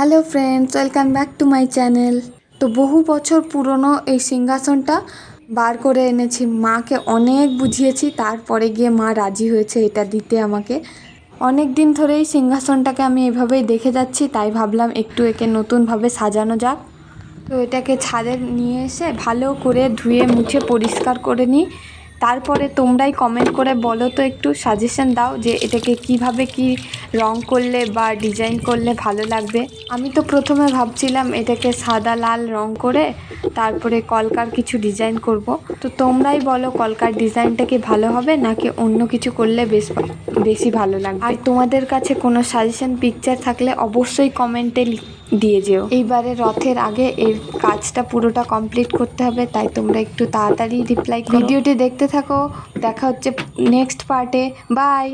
Hello friends, welcome back to my channel. তো বহু বছর পুরনো এই সিংহাসনটা বার করে এনেছি। মাকে অনেক বুঝিয়েছি, তারপরে গিয়ে মা রাজি হয়েছে এটা দিতে আমাকে। অনেক দিন ধরেই সিংহাসনটাকে আমি এভাবেই দেখে যাচ্ছি, তাই ভাবলাম একটু একে নতুনভাবে সাজানো যাক। তো এটাকে ছাদে নিয়ে এসে ভালো করে ধুয়ে মুছে পরিষ্কার করে নিই। তারপরে তোমরাই কমেন্ট করে বলো তো, একটু সাজেশন দাও যে এটাকে কিভাবে কি রং করলে বা ডিজাইন করলে ভালো লাগবে। আমি তো প্রথমে ভাবছিলাম এটাকে সাদা লাল রং করে তারপরে কলকার কিছু ডিজাইন করব। তো তোমরাই বলো কলকার ডিজাইনটা কি ভালো হবে নাকি অন্য কিছু করলে বেশি ভালো লাগবে। আর তোমাদের কাছে কোনো সাজেশন পিকচার থাকলে অবশ্যই কমেন্টে দিয়ে যেও। এইবারে রথের আগে এর কাজটা পুরোটা কমপ্লিট করতে হবে, তাই তোমরা একটু তাড়াতাড়ি রিপ্লাই করো। ভিডিওটি দেখতে থাকো, দেখা হচ্ছে নেক্সট পার্টে। বাই।